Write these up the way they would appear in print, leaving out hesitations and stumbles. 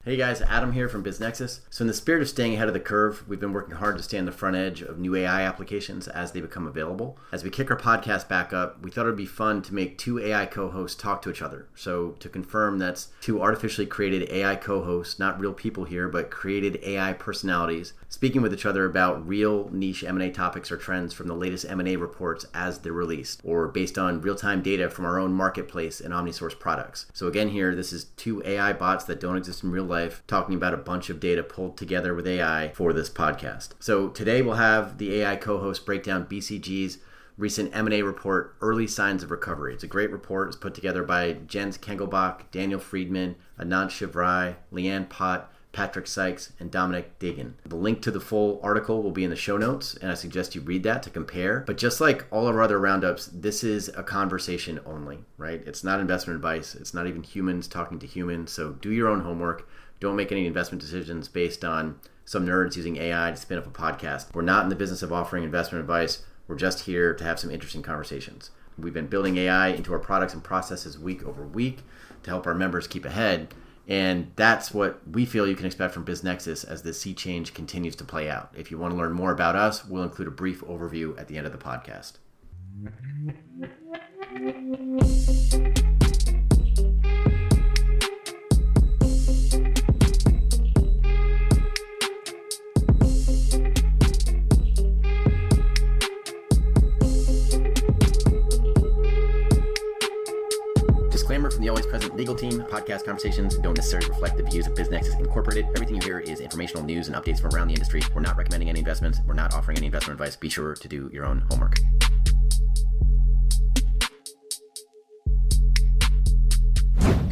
Hey guys, Adam here from BizNexus. So in the spirit of staying ahead of the curve, we've been working hard to stay on the front edge of new AI applications as they become available. As we kick our podcast back up, we thought it would be fun to make two AI co-hosts talk to each other. So to confirm, that's two artificially created AI co-hosts, not real people here, but created AI personalities, speaking with each other about real niche M&A topics or trends from the latest M&A reports as they're released, or based on real-time data from our own marketplace and OmniSource products. So again here, this is two AI bots that don't exist in real life, talking about a bunch of data pulled together with AI for this podcast. So today we'll have the AI co-host break down BCG's recent M&A report, Early Signs of Recovery. It's a great report. It's put together by Jens Kengelbach, Daniel Friedman, Anand Shivrai, Leanne Pott, Patrick Sykes, and Dominic Dagan. The link to the full article will be in the show notes, and I suggest you read that to compare. But just like all of our other roundups, this is a conversation only, right? It's not investment advice. It's not even humans talking to humans. So do your own homework. Don't make any investment decisions based on some nerds using AI to spin up a podcast. We're not in the business of offering investment advice. We're just here to have some interesting conversations. We've been building AI into our products and processes week over week to help our members keep ahead. And that's what we feel you can expect from BizNexus as this sea change continues to play out. If you want to learn more about us, we'll include a brief overview at the end of the podcast. Disclaimer from the always present legal team: podcast conversations don't necessarily reflect the views of BizNexus Incorporated. Everything you hear is informational news and updates from around the industry. We're not recommending any investments. We're not offering any investment advice. Be sure to do your own homework.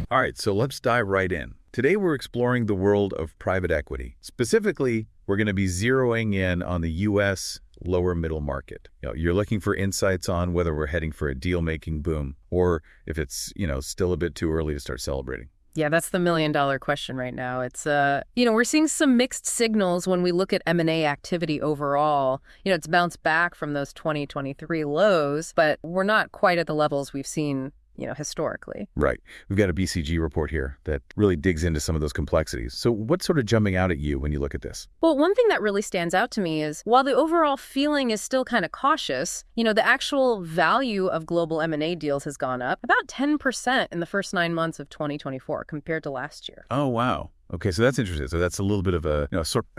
All right, so let's dive right in. Today we're exploring the world of private equity. Specifically, we're going to be zeroing in on the U.S. lower middle market. You're looking for insights on whether we're heading for a deal-making boom or if it's, still a bit too early to start celebrating. Yeah, that's the million-dollar question right now. It's, we're seeing some mixed signals when we look at M&A activity overall. It's bounced back from those 2023 lows, but we're not quite at the levels we've seen historically. Right. We've got a BCG report here that really digs into some of those complexities. So what's sort of jumping out at you when you look at this? Well, one thing that really stands out to me is while the overall feeling is still kind of cautious, the actual value of global M&A deals has gone up about 10% in the first 9 months of 2024 compared to last year. Oh, wow. Okay, so that's interesting. So that's a little bit of a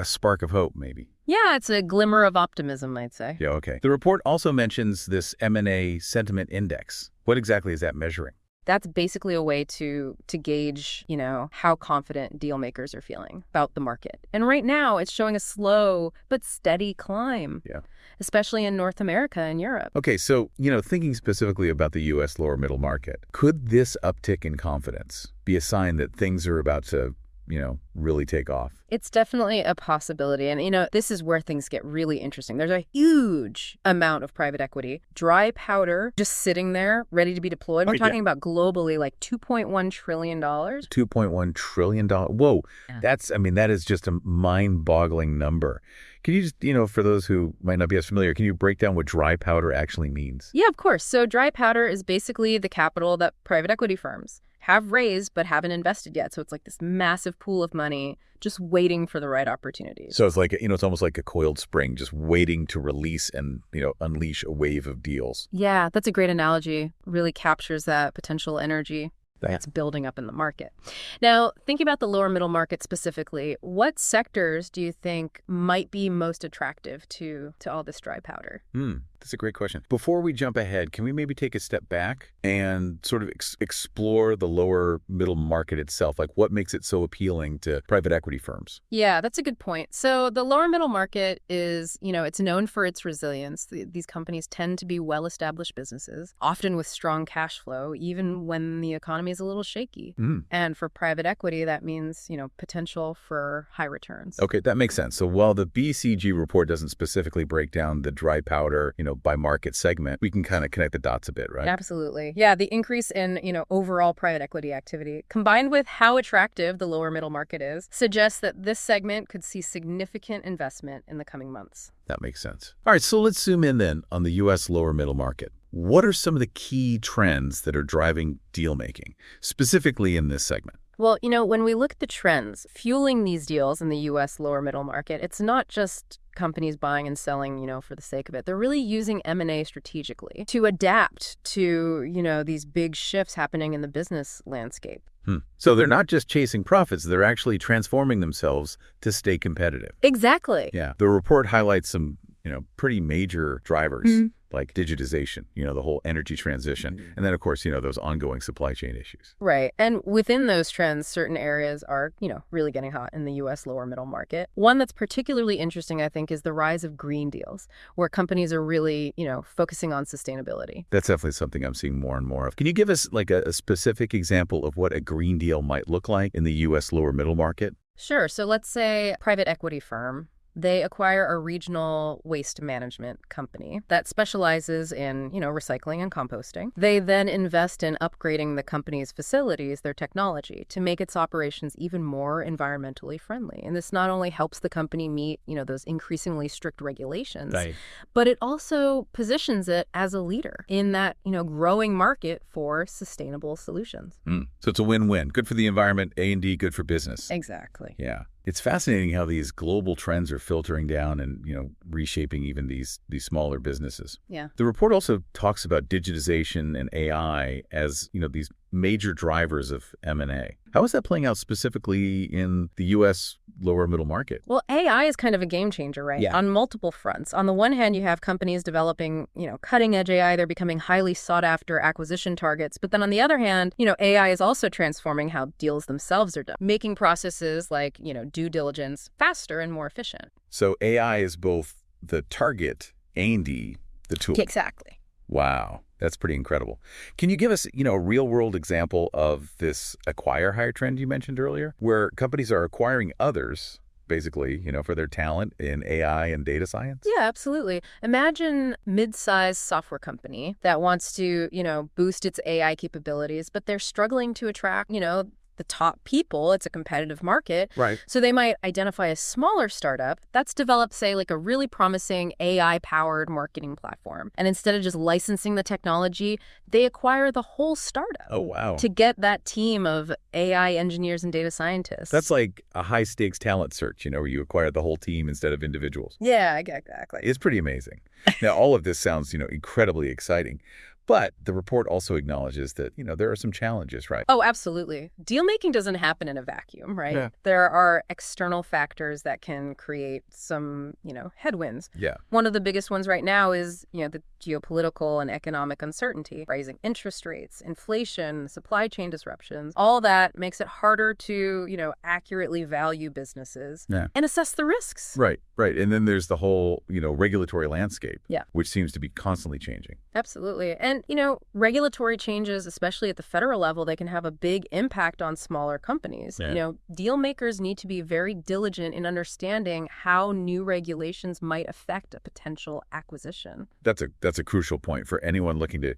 spark of hope, maybe. Yeah, it's a glimmer of optimism, I'd say. Yeah, okay. The report also mentions this M&A sentiment index. What exactly is that measuring? That's basically a way to gauge, how confident deal makers are feeling about the market. And right now, it's showing a slow but steady climb. Yeah. Especially in North America and Europe. Okay, so, thinking specifically about the U.S. lower middle market, could this uptick in confidence be a sign that things are about to really take off? It's definitely a possibility. And, this is where things get really interesting. There's a huge amount of private equity, dry powder, just sitting there, ready to be deployed. We're talking about globally like $2.1 trillion. $2.1 trillion. Whoa. Yeah. That is just a mind-boggling number. Can you just, for those who might not be as familiar, can you break down what dry powder actually means? Yeah, of course. So dry powder is basically the capital that private equity firms have raised but haven't invested yet. So it's like this massive pool of money just waiting for the right opportunities. So it's like, it's almost like a coiled spring just waiting to release and, unleash a wave of deals. Yeah, that's a great analogy. Really captures that potential energy that's building up in the market. Now, thinking about the lower middle market specifically, what sectors do you think might be most attractive to all this dry powder? That's a great question. Before we jump ahead, can we maybe take a step back and sort of explore the lower middle market itself? Like what makes it so appealing to private equity firms? Yeah, that's a good point. So the lower middle market is, it's known for its resilience. These companies tend to be well-established businesses, often with strong cash flow, even when the economy is a little shaky. And for private equity, that means, potential for high returns. Okay, that makes sense. So while the BCG report doesn't specifically break down the dry powder, by market segment, we can kind of connect the dots a bit, right? Absolutely. Yeah, the increase in, overall private equity activity, combined with how attractive the lower middle market is, suggests that this segment could see significant investment in the coming months. That makes sense. All right, so let's zoom in then on the U.S. lower middle market. What are some of the key trends that are driving deal making, specifically in this segment? Well, when we look at the trends fueling these deals in the U.S. lower middle market, it's not just companies buying and selling, for the sake of it. They're really using M&A strategically to adapt to, these big shifts happening in the business landscape. So they're not just chasing profits, they're actually transforming themselves to stay competitive. Exactly. Yeah. The report highlights some, pretty major drivers like digitization, the whole energy transition. And then, of course, those ongoing supply chain issues. Right. And within those trends, certain areas are, really getting hot in the U.S. lower middle market. One that's particularly interesting, I think, is the rise of green deals, where companies are really, focusing on sustainability. That's definitely something I'm seeing more and more of. Can you give us like a specific example of what a green deal might look like in the U.S. lower middle market? Sure. So let's say a private equity firm. They acquire a regional waste management company that specializes in, recycling and composting. They then invest in upgrading the company's facilities, their technology, to make its operations even more environmentally friendly. And this not only helps the company meet, those increasingly strict regulations, Right. but it also positions it as a leader in that, growing market for sustainable solutions. So it's a win-win. Good for the environment, A&D, good for business. Exactly. Yeah. It's fascinating how these global trends are filtering down and, reshaping even these smaller businesses. Yeah. The report also talks about digitization and AI as, these major drivers of M&A. How is that playing out specifically in the U.S. lower middle market? Well, AI is kind of a game changer, right? Yeah. On multiple fronts. On the one hand, you have companies developing, cutting edge AI. They're becoming highly sought after acquisition targets. But then on the other hand, AI is also transforming how deals themselves are done, making processes like, due diligence faster and more efficient. So AI is both the target and the tool. Exactly. Wow. That's pretty incredible. Can you give us, a real-world example of this acquire-hire trend you mentioned earlier, where companies are acquiring others, basically, for their talent in AI and data science? Yeah, absolutely. Imagine mid-sized software company that wants to, boost its AI capabilities, but they're struggling to attract, the top people. It's a competitive market. Right. So they might identify a smaller startup that's developed, say, like a really promising AI-powered marketing platform. And instead of just licensing the technology, they acquire the whole startup. Oh, wow. To get that team of AI engineers and data scientists. That's like a high-stakes talent search, where you acquire the whole team instead of individuals. Yeah, exactly. It's pretty amazing. Now, all of this sounds, incredibly exciting. But the report also acknowledges that, there are some challenges, right? Oh, absolutely. Deal making doesn't happen in a vacuum, right? Yeah. There are external factors that can create some, headwinds. Yeah. One of the biggest ones right now is, the geopolitical and economic uncertainty, rising interest rates, inflation, supply chain disruptions. All that makes it harder to, accurately value businesses and assess the risks. Right. And then there's the whole, regulatory landscape, Yeah. which seems to be constantly changing. Absolutely. And, regulatory changes, especially at the federal level, they can have a big impact on smaller companies. Yeah. Deal makers need to be very diligent in understanding how new regulations might affect a potential acquisition. That's a crucial point for anyone looking to,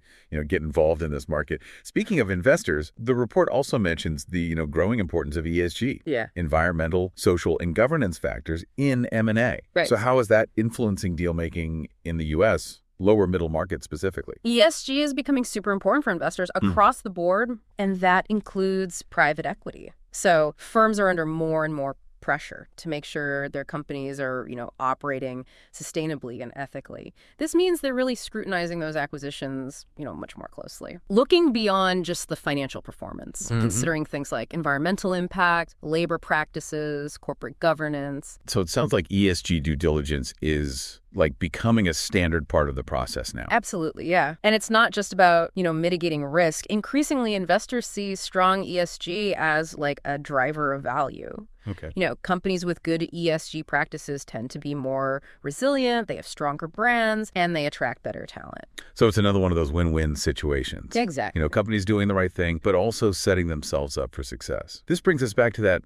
get involved in this market. Speaking of investors, the report also mentions the, growing importance of ESG. Yeah. Environmental, social, and governance factors in M&A. Right. So how is that influencing deal making in the U.S., lower middle market specifically? ESG is becoming super important for investors across the board, and that includes private equity. So firms are under more and more pressure to make sure their companies are, operating sustainably and ethically. This means they're really scrutinizing those acquisitions, much more closely. Looking beyond just the financial performance, considering things like environmental impact, labor practices, corporate governance. So it sounds like ESG due diligence is like becoming a standard part of the process now. Absolutely, yeah. And it's not just about, mitigating risk. Increasingly, investors see strong ESG as like a driver of value. Okay. Companies with good ESG practices tend to be more resilient, they have stronger brands, and they attract better talent. So it's another one of those win-win situations. Exactly. Companies doing the right thing, but also setting themselves up for success. This brings us back to that,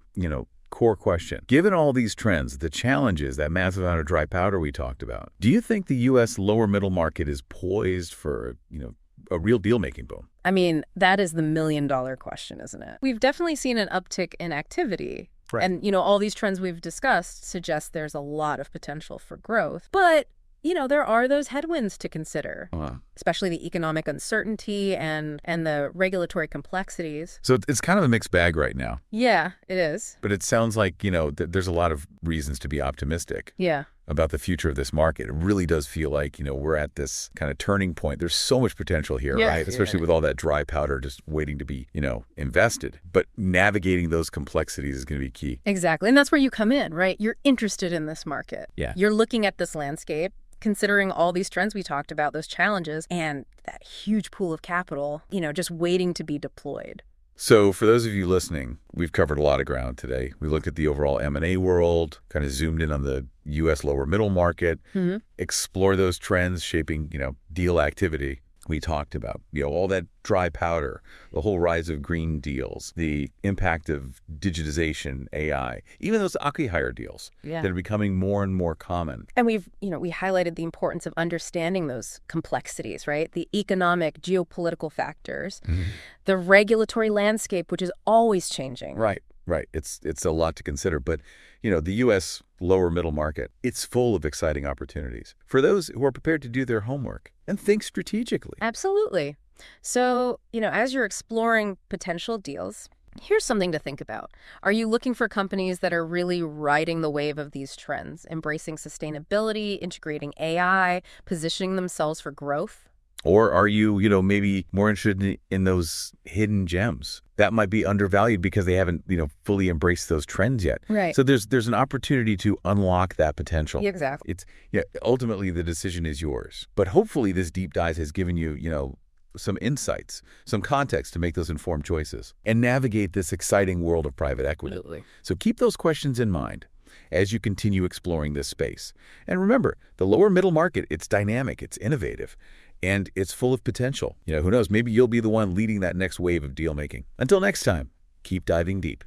core question. Given all these trends, the challenges, that massive amount of dry powder we talked about, do you think the U.S. lower middle market is poised for, a real deal-making boom? I mean, that is the million-dollar question, isn't it? We've definitely seen an uptick in activity. Right. And, all these trends we've discussed suggest there's a lot of potential for growth. But there are those headwinds to consider, especially the economic uncertainty and the regulatory complexities. So it's kind of a mixed bag right now. Yeah, it is. But it sounds like, there's a lot of reasons to be optimistic. Yeah. About the future of this market. It really does feel like, we're at this kind of turning point. There's so much potential here, right? Especially with all that dry powder just waiting to be, invested. But navigating those complexities is going to be key. Exactly. And that's where you come in, right? You're interested in this market. Yeah. You're looking at this landscape, considering all these trends we talked about, those challenges, and that huge pool of capital, just waiting to be deployed. So for those of you listening, we've covered a lot of ground today. We looked at the overall M&A world, kind of zoomed in on the U.S. lower middle market, explore those trends shaping, deal activity. We talked about, all that dry powder, the whole rise of green deals, the impact of digitization, AI, even those acqui-hire deals that are becoming more and more common. And we highlighted the importance of understanding those complexities, right? The economic, geopolitical factors, the regulatory landscape, which is always changing. Right. It's a lot to consider. But, the U.S. lower middle market, it's full of exciting opportunities for those who are prepared to do their homework and think strategically. Absolutely. So, as you're exploring potential deals, here's something to think about. Are you looking for companies that are really riding the wave of these trends, embracing sustainability, integrating AI, positioning themselves for growth? Or are you, maybe more interested in those hidden gems that might be undervalued because they haven't, fully embraced those trends yet? Right. So there's an opportunity to unlock that potential. Exactly. Ultimately the decision is yours. But hopefully this deep dive has given you, some insights, some context to make those informed choices and navigate this exciting world of private equity. Absolutely. So keep those questions in mind as you continue exploring this space. And remember, the lower middle market, it's dynamic, it's innovative, and it's full of potential. Who knows, maybe you'll be the one leading that next wave of deal making. Until next time, keep diving deep.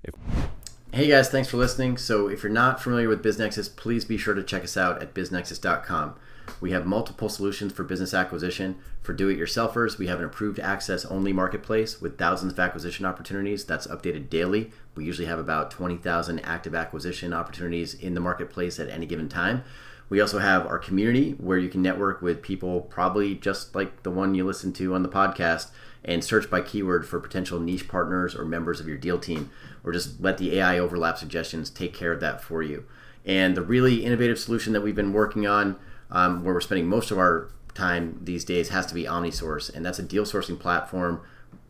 Hey guys, thanks for listening. So if you're not familiar with BizNexus, please be sure to check us out at biznexus.com. We have multiple solutions for business acquisition. For do-it-yourselfers, we have an approved access-only marketplace with thousands of acquisition opportunities that's updated daily. We usually have about 20,000 active acquisition opportunities in the marketplace at any given time. We also have our community where you can network with people probably just like the one you listen to on the podcast and search by keyword for potential niche partners or members of your deal team, or just let the AI overlap suggestions take care of that for you. And the really innovative solution that we've been working on, where we're spending most of our time these days, has to be OmniSource, and that's a deal sourcing platform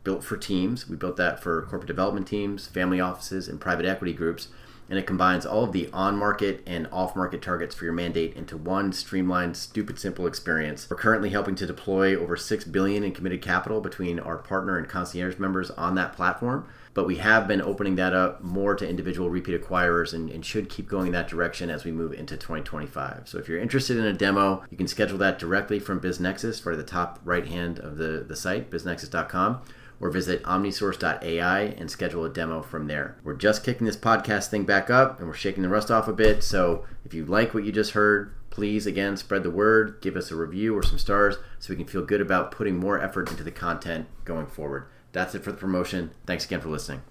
built for teams. We built that for corporate development teams, family offices, and private equity groups. And it combines all of the on-market and off-market targets for your mandate into one streamlined, stupid simple experience. We're currently helping to deploy over $6 billion in committed capital between our partner and concierge members on that platform. But we have been opening that up more to individual repeat acquirers and should keep going in that direction as we move into 2025. So if you're interested in a demo, you can schedule that directly from BizNexus, right at the top right hand of the site, biznexus.com. Or visit omnisource.ai and schedule a demo from there. We're just kicking this podcast thing back up and we're shaking the rust off a bit. So if you like what you just heard, please, again, spread the word, give us a review or some stars so we can feel good about putting more effort into the content going forward. That's it for the promotion. Thanks again for listening.